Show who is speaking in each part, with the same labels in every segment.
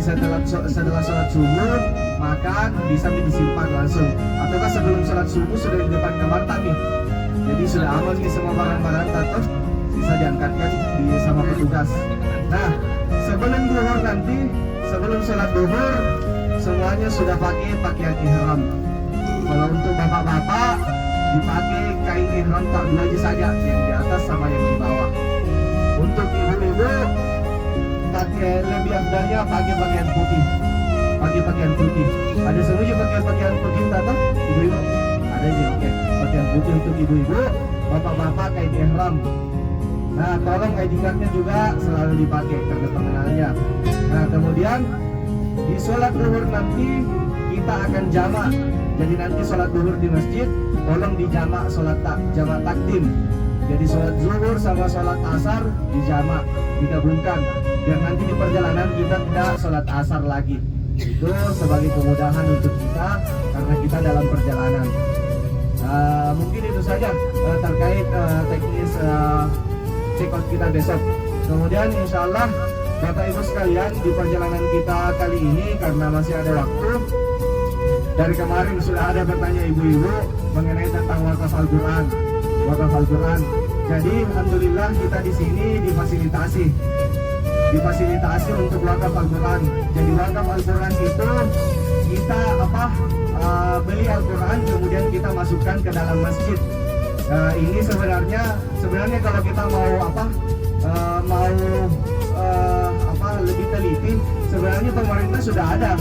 Speaker 1: setelah sholat subuh makan bisa disimpan langsung, ataukah sebelum sholat subuh sudah di depan kamar kami, jadi sudah aman nih semua barang-barang atau bisa diangkatkan di sama petugas. Nah, sebelum duhur nanti, sebelum sholat duhur semuanya sudah pakai pakaian ihram. Kalau untuk bapak-bapak dipakai kain ihram tak dua aja saja, yang di atas sama yang di bawah. Untuk ibu-ibu pakai lebih afdalnya pakai pakaian putih. Pakai pakaian putih. Ada semuanya pakai pakaian putih tata? Ibu-ibu? Ada aja, oke. Pakaian putih untuk ibu-ibu, bapak-bapak kain ihram. Nah, tolong ID card-nya juga selalu dipakai karena pengenalnya. Nah, kemudian di sholat duhur nanti kita akan jamak. Jadi nanti sholat duhur di masjid tolong dijamak, jamak takdim. Jadi sholat zuhur sama sholat asar dijamak, digabungkan. Biar nanti di perjalanan kita tidak sholat asar lagi. Itu sebagai kemudahan untuk kita karena kita dalam perjalanan. Mungkin itu saja terkait teknis check out kita besok. Kemudian insya Allah Bapak Ibu sekalian, di perjalanan kita kali ini karena masih ada waktu, dari kemarin sudah ada bertanya ibu-ibu mengenai tentang wakaf Al-Quran. Wakaf Al-Quran. Jadi alhamdulillah kita di sini difasilitasi untuk wakaf Al-Quran. Jadi wakaf Al-Quran itu kita beli Al-Quran kemudian kita masukkan ke dalam masjid. Ini sebenarnya kalau kita mau lebih teliti, sebenarnya pemerintah sudah ada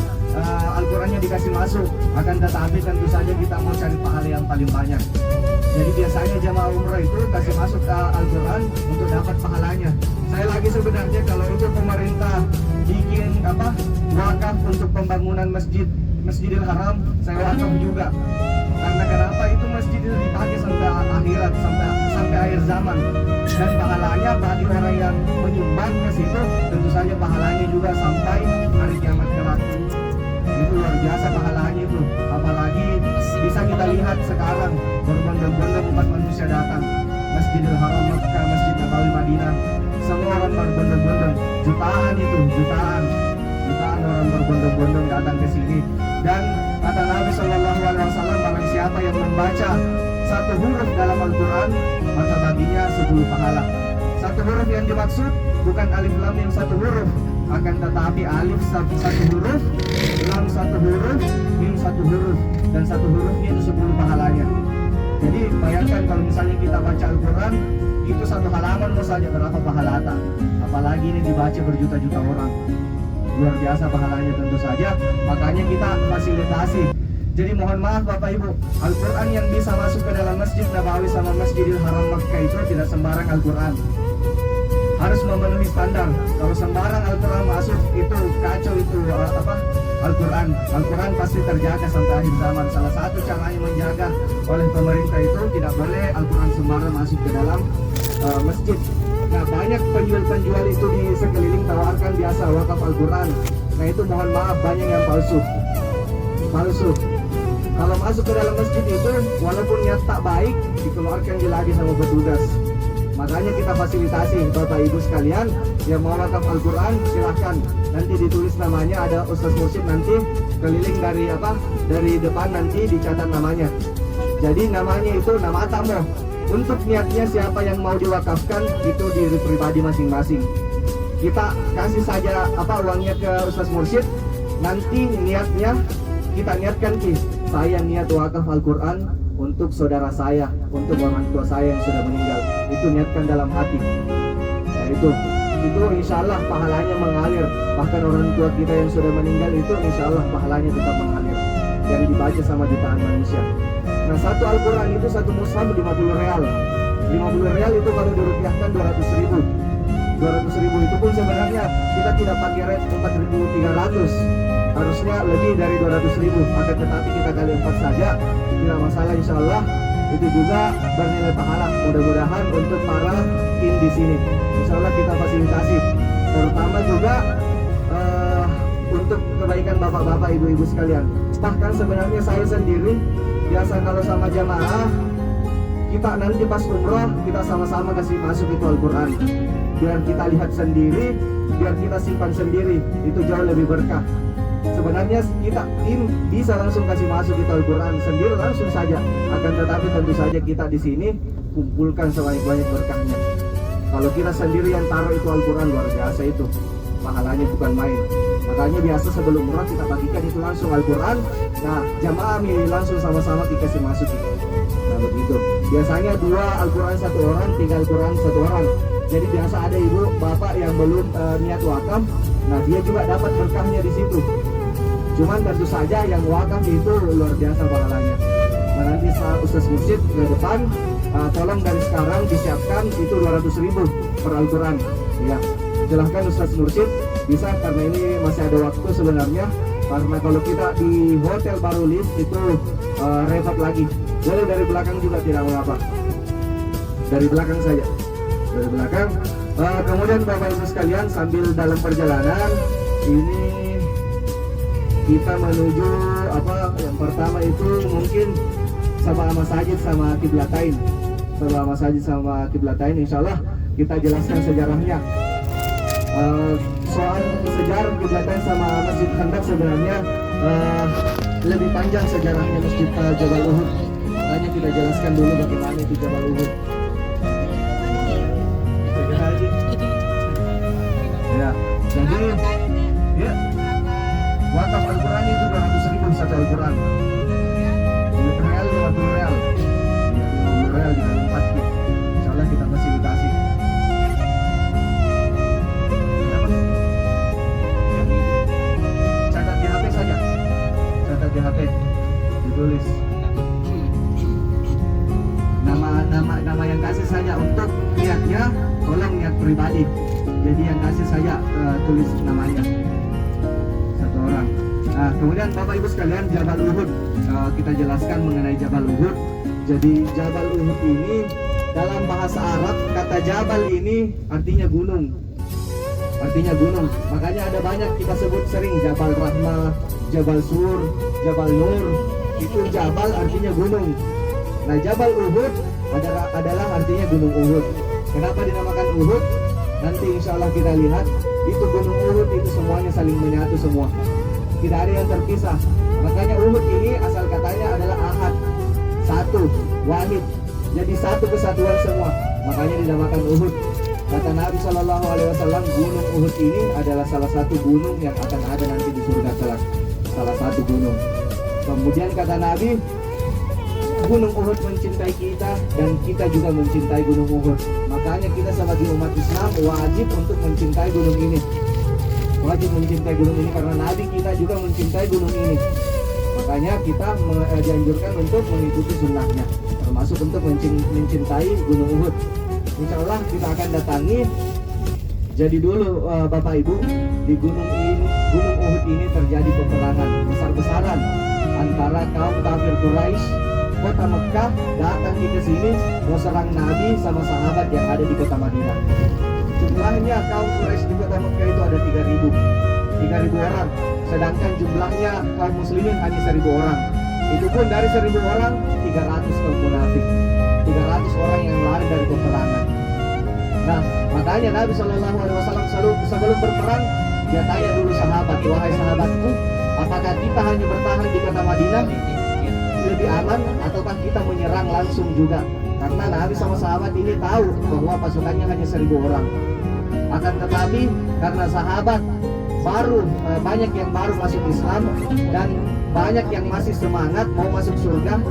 Speaker 1: Al-Qurannya dikasih masuk, akan tetapi tentu saja kita mau cari pahala yang paling banyak. Jadi biasanya jamaah umrah itu kasih masuk ke Al-Quran untuk dapat pahalanya. Saya lagi sebenarnya kalau itu pemerintah bikin wakaf untuk pembangunan Masjidil Haram, saya wakaf juga. Karena kenapa itu masjid itu dipakai sampai akhirat, sampai akhir zaman, dan pahalanya bagi orang yang menyumbang ke situ tentu saja pahalanya juga sampai hari kiamat kelak. Itu luar biasa pahalanya itu. Apalagi bisa kita lihat sekarang berbondong-bondong umat manusia datang Masjidil Haram, Makkah, Masjid Nabawi, Madinah, semua orang berbondong-bondong, jutaan orang berbondong-bondong datang ke sini. Dan kata Nabi Shallallahu Alaihi Wasallam, barang siapa yang membaca satu huruf dalam Al-Quran maka baginya 10 pahala. Satu huruf yang dimaksud bukan alif lam yang satu huruf, akan tetapi alif satu huruf, lam satu huruf, mim satu huruf, dan satu hurufnya itu 10 pahalanya. Jadi bayangkan kalau misalnya kita baca Al-Quran itu satu halaman mau saja berapa pahalata, apalagi ini dibaca berjuta-juta orang. Luar biasa pahalanya tentu saja, makanya kita fasilitasi. Jadi mohon maaf Bapak Ibu, Al-Quran yang bisa masuk ke dalam Masjid Nabawi sama Masjidil Haram Makkah itu tidak sembarang Al-Quran, harus memenuhi standar. Kalau sembarang Al-Quran masuk itu kacau, itu Al-Quran pasti terjaga sampai akhir zaman. Salah satu caranya menjaga oleh pemerintah itu tidak boleh Al-Quran sembarang masuk ke dalam masjid. Nah, banyak penjual itu di sekeliling tawarkan biasa wakaf Al-Quran. Nah, itu mohon maaf banyak yang palsu. Kalau masuk ke dalam masjid itu walaupun niat tak baik dikeluarkan lagi sama petugas. Makanya kita fasilitasi Bapak Ibu sekalian yang mau wakaf Al-Quran silahkan. Nanti ditulis namanya, ada Ustaz Mursyid nanti keliling dari depan nanti dicatat namanya. Jadi namanya itu nama tamu. Untuk niatnya siapa yang mau diwakafkan itu diri pribadi masing-masing. Kita kasih saja uangnya ke Ustaz Mursyid. Nanti niatnya kita niatkan saya niat wakaf Al-Quran untuk saudara saya, untuk orang tua saya yang sudah meninggal. Itu niatkan dalam hati. Nah, itu insya Allah pahalanya mengalir. Bahkan orang tua kita yang sudah meninggal itu insya Allah pahalanya tetap mengalir, yang dibaca sama jutaan manusia. Nah, satu Al-Quran itu satu mushaf 50 real. 50 real itu kalau dirupiahkan 200 ribu. 200 ribu itu pun sebenarnya kita tidak pakai rate 4.300. Harusnya lebih dari 200 ribu. Akan tetapi kita kali 4 saja, tidak masalah insya Allah. Itu juga bernilai pahala. Mudah-mudahan untuk para tim di sini, insya Allah kita fasilitasi. Terutama juga untuk kebaikan bapak-bapak, ibu-ibu sekalian. Bahkan sebenarnya saya sendiri biasa kalau sama jamaah kita nanti pas umrah kita sama-sama kasih masuk itu Al-Quran, biar kita lihat sendiri, biar kita simpan sendiri, itu jauh lebih berkah. Sebenarnya kita bisa langsung kasih masuk itu Al-Quran sendiri langsung saja, akan tetapi tentu saja kita di sini kumpulkan sebanyak-banyak berkahnya. Kalau kita sendiri yang taruh itu Al-Quran, luar biasa itu pahalanya, bukan main. Makanya biasa sebelum umrah kita bagikan itu langsung Al-Quran. Nah, jamaah milih langsung sama-sama dikasih masuk itu. Nah begitu. Biasanya 2 Al-Quran 1 orang, 3 Al-Quran 1 orang. Jadi biasa ada ibu bapak yang belum niat wakaf, nah dia juga dapat berkahnya di situ. Cuman tentu saja yang wakaf itu luar biasa pahalanya. Nah nanti saat Ustaz Mursyid ke depan, tolong dari sekarang disiapkan itu 200.000 per Al-Quran. Ya, silahkan Ustaz Mursyid bisa, karena ini masih ada waktu sebenarnya. Karena kalau kita di hotel Barulis itu repot lagi. Boleh dari belakang juga, tidak mengapa. Dari belakang saja, dari belakang. Kemudian Bapak Ibu sekalian, sambil dalam perjalanan ini kita menuju apa? Yang pertama itu mungkin sama masjid sama kiblatain. Sama masjid sama kiblatain, insya Allah kita jelaskan sejarahnya. Soal sejarah kiblatain sama Masjid Khandaq sebenarnya lebih panjang sejarahnya Masjid Jabal Uhud. Makanya kita jelaskan dulu bagaimana itu Jabal Uhud. Ya, jadi ya wakaf Al-Quran itu 200.000 satu Al-Quran. Real 50 real. Ya, 50 real dikali 4. Insyaallah kita fasilitasi. Catat di HP saja. Catat di HP. Ditulis. Nama yang kasih saja, untuk niatnya tolong niat pribadi. Jadi yang kasih saja tulis namanya satu orang. Nah, kemudian Bapak Ibu sekalian, Jabal Uhud, kita jelaskan mengenai Jabal Uhud. Jadi Jabal Uhud ini dalam bahasa Arab, kata Jabal ini artinya gunung. Artinya gunung. Makanya ada banyak kita sebut sering Jabal Rahmah, Jabal Sur, Jabal Nur. Itu Jabal artinya gunung. Nah, Jabal Uhud adalah artinya gunung Uhud. Kenapa dinamakan Uhud? Nanti insya Allah kita lihat, itu gunung Uhud itu semuanya saling menyatu semua. Tidak ada yang terpisah. Makanya Uhud ini asal katanya adalah ahad, satu, wahid. Jadi satu kesatuan semua. Makanya dinamakan Uhud. Kata Nabi SAW, gunung Uhud ini adalah salah satu gunung yang akan ada nanti di surga kelak. Salah satu gunung. Kemudian kata Nabi, gunung Uhud mencintai kita dan kita juga mencintai gunung Uhud. Makanya kita sebagai umat Islam wajib untuk mencintai gunung ini. Wajib mencintai gunung ini karena Nabi kita juga mencintai gunung ini. Makanya kita dianjurkan untuk mengikuti sunnahnya, termasuk untuk mencintai gunung Uhud. Insya Allah kita akan datangi. Jadi dulu Bapak Ibu, di gunung Uhud ini terjadi peperangan besar-besaran antara kaum kafir Quraisy kota Mekah datang ke sini mau serang Nabi sama sahabat yang ada di kota Madinah. Jumlahnya kaum Quraisy di kota Mekah itu ada 3.000 orang, sedangkan jumlahnya kaum muslimin hanya 1.000 orang. Itu pun dari 1.000 orang 300 kaum munafik, 300 orang yang lari dari peperangan. Nah, makanya Nabi SAW sebelum berperang dia tanya dulu sahabat, wahai sahabatku, apakah kita hanya bertahan di kota Madinah lebih aman ataukah kita menyerang langsung juga? Karena Nabi sama sahabat ini tahu bahwa pasukannya hanya 1.000 orang. Akan tetapi karena sahabat banyak yang baru masuk Islam dan banyak yang masih semangat mau masuk surga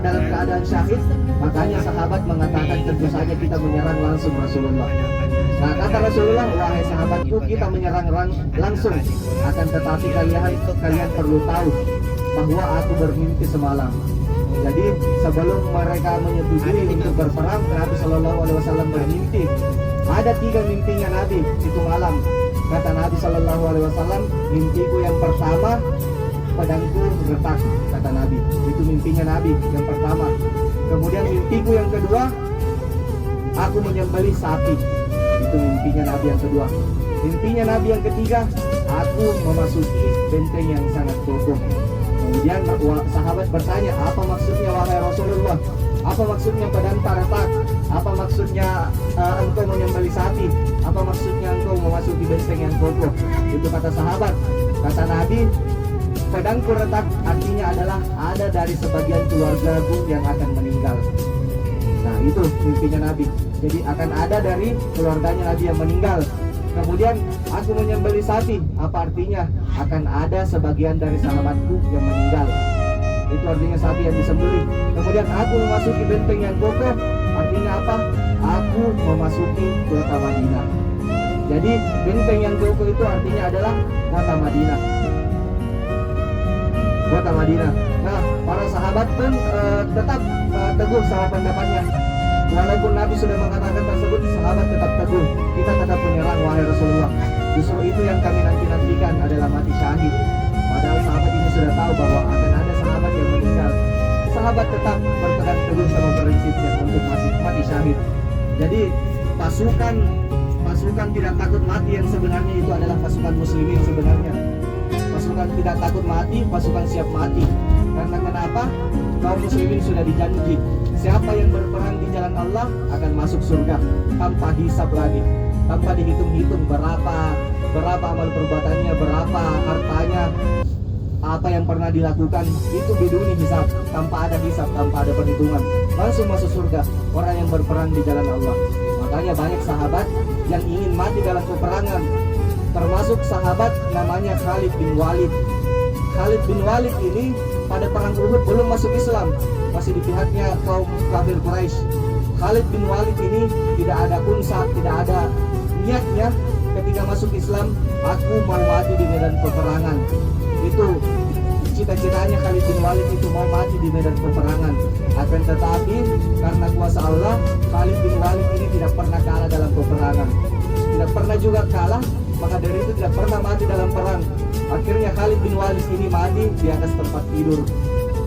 Speaker 1: dalam keadaan syahid, makanya sahabat mengatakan tentu saja kita menyerang langsung Rasulullah. Nah, kata Rasulullah, wahai sahabatku, kita menyerang langsung. Akan tetapi kalian perlu tahu bahwa aku bermimpi semalam. Jadi sebelum mereka menyetujui untuk berperang, Nabi Shallallahu Alaihi Wasallam bermimpi. Ada 3 mimpinya Nabi itu malam. Kata Nabi Shallallahu Alaihi Wasallam, mimpiku yang pertama, pedangku retak. Kata Nabi, itu mimpinya Nabi yang pertama. Kemudian mimpiku yang kedua, aku menyembelih sapi. Itu mimpinya Nabi yang kedua. Mimpinya Nabi yang ketiga, aku memasuki benteng yang sangat kokoh. Kemudian sahabat bertanya, apa maksudnya wahai Rasulullah? Apa maksudnya pedang retak? Apa maksudnya engkau menyembelih sapi? Apa maksudnya engkau memasuki benteng yang kokoh? Itu kata sahabat. Kata Nabi, pedangku retak artinya adalah ada dari sebagian keluargaku yang akan meninggal. Nah itu mimpinya Nabi. Jadi akan ada dari keluarganya Nabi yang meninggal. Kemudian aku menyembelih sapi, apa artinya? Akan ada sebagian dari sahabatku yang meninggal. Itu artinya sapi yang disembelih. Kemudian aku memasuki benteng yang kokoh, artinya apa? Aku memasuki kota Madinah. Jadi benteng yang kokoh itu artinya adalah kota Madinah. Kota Madinah. Nah, para sahabat pun tetap teguh sama pendapatnya. Walaupun Nabi sudah mengatakan tersebut, sahabat tetap teguh. Kita tetap menyerang wahai Rasulullah. Justru itu yang kami nantikan adalah mati syahid. Padahal sahabat ini sudah tahu bahwa akan ada sahabat yang meninggal. Sahabat tetap berpegang teguh sama prinsipnya untuk mati syahid. Jadi pasukan tidak takut mati yang sebenarnya itu adalah pasukan muslimin sebenarnya. Pasukan tidak takut mati, pasukan siap mati. Karena kenapa? Kaum muslimin sudah dijanji, siapa yang berperang di jalan Allah akan masuk surga tanpa hisab lagi, tanpa dihitung-hitung berapa amal perbuatannya, berapa hartanya, apa yang pernah dilakukan, itu biduni hisab, tanpa ada hisab, tanpa ada perhitungan, langsung masuk surga orang yang berperang di jalan Allah. Makanya banyak sahabat yang ingin mati dalam peperangan, termasuk sahabat namanya Khalid bin Walid. Khalid bin Walid ini pada perang Uhud belum masuk Islam, masih di pihaknya kaum kafir Quraisy. Khalid bin Walid ini tidak ada unsa, tidak ada niatnya ketika masuk Islam, aku mau mati di medan peperangan. Itu cita-citanya Khalid bin Walid, itu mau mati di medan peperangan. Akan tetapi karena kuasa Allah, Khalid bin Walid ini tidak pernah kalah dalam peperangan, tidak pernah juga kalah, maka dari itu tidak pernah mati dalam perang. Akhirnya Khalid bin Walid ini mati di atas tempat tidur.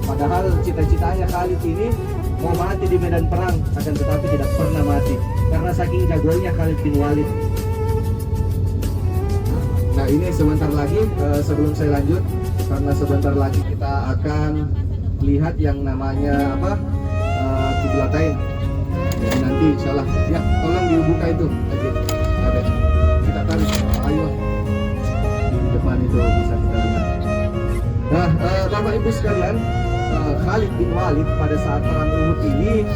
Speaker 1: Padahal cita-citanya Khalid ini mau mati di medan perang, akan tetapi tidak pernah mati karena saking jagonya Khalid bin Walid. Nah ini sebentar lagi sebelum saya lanjut, karena sebentar lagi kita akan lihat yang namanya kiblatain. Jadi nanti insyaallah ya, tolong dibuka itu aja. Oke. Kita tarik, ayo di depan itu bisa kita lihat. Nah Bapak Ibu sekalian, Khalid bin Walid pada saat perang Uhud ini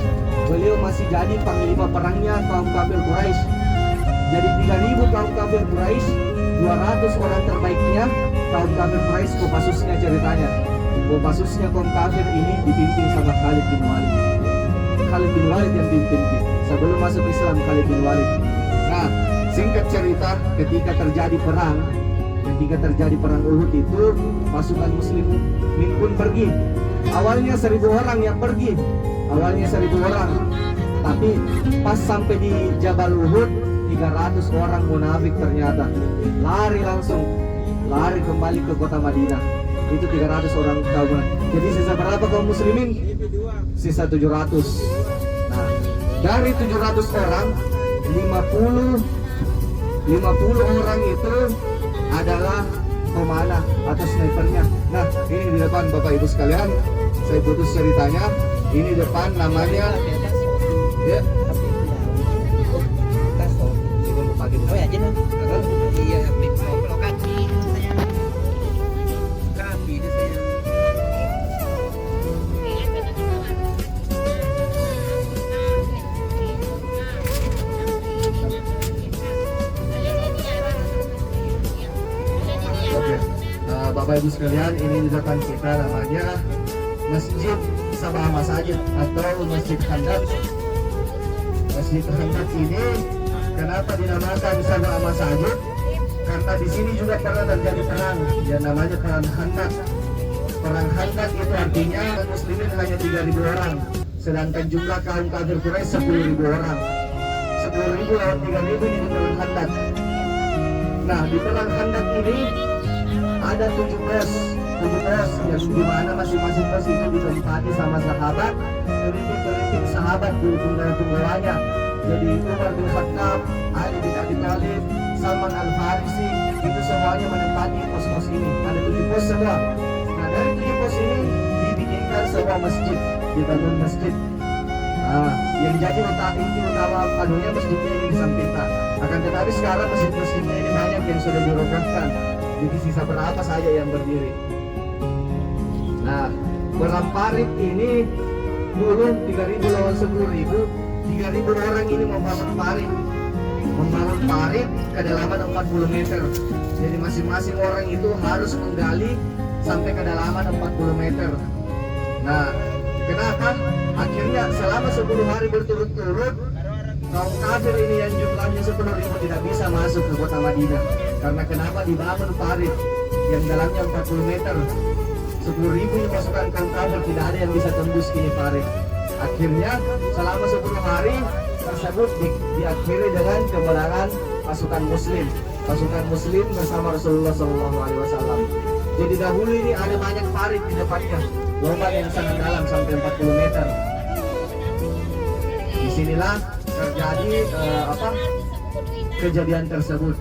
Speaker 1: beliau masih jadi panglima perangnya kaum kafir Quraisy. Jadi 3.000 kaum kafir Quraisy, 200 orang terbaiknya kaum kafir Quraisy, Kopassusnya ceritanya. Kopassusnya kaum kafir ini dipimpin sama Khalid bin Walid. Khalid bin Walid yang pimpin sebelum masuk Islam, Khalid bin Walid. Nah, singkat cerita, ketika terjadi perang Uhud itu, pasukan muslimin pun pergi. Awalnya 1.000 orang yang pergi, awalnya 1.000 orang. Tapi pas sampai di Jabal Uhud, 300 orang munafik ternyata lari kembali ke kota Madinah. Itu 300 orang kaum munafik. Jadi sisa berapa kaum muslimin? Sisa 700. Nah, dari 700 orang 50 orang itu adalah pemanah atau snipernya. Nah, ini di depan Bapak Ibu sekalian, saya putus ceritanya. Ini depan namanya ya. Oh ya, jenuh. Iya, lokasi saya. Kami di saya. Oke, Bapak Ibu sekalian, ini di depan kita namanya Masjid Sabah Masajid atau Masjid Khandaq. Masjid Khandaq ini kenapa dinamakan Sabah Masajid? Karena di sini juga pernah terjadi perang yang namanya perang Khandaq. Perang Khandaq itu artinya muslimin hanya 3.000 orang, sedangkan jumlah kaum kafir Quraisy 10.000 orang. 10.000 lawan 3.000 di perang Khandaq. Nah, di perang Khandaq ini ada 7 pos yang dimana masing-masing pos itu ditempati sama sahabat, pemimpin sahabat tunggal-tunggalannya. Jadi Umar bin Khattab, Ali bin Abi Thalib, Salman Al-Farisi, itu semuanya menempati pos-pos ini. Ada 7 pos semua. Nah, dari 7 pos ini dibikinkan sebuah masjid, dibangun masjid. Yang jadi inti utama anunya masjidnya ini di Sampita. Akan tetapi sekarang masjid-masjidnya ini banyak yang sudah dirobohkan. Jadi sisa berapa saja yang berdiri. Nah, Beramparit ini dulu 3.000 lawan 10.000, 3.000 orang ini membangun parit. Membangun parit kedalaman 40 meter. Jadi masing-masing orang itu harus menggali sampai kedalaman 40 meter. Nah, kenapa? Akhirnya selama 10 hari berturut-turut kaum kafir ini yang jumlahnya 10.000 tidak bisa masuk ke kota Madinah. Karena kenapa? Dibangun parit yang dalamnya 40 meter. 10.000 yang pasukan kaum kafir tidak ada yang bisa tembus ini parit. Akhirnya selama 10 hari tersebut diakhiri dengan kemenangan pasukan Muslim. Pasukan Muslim bersama Rasulullah SAW. Jadi dahulu ini ada banyak parit di depannya, lubang yang sangat dalam sampai 40 meter. Disinilah terjadi kejadian tersebut.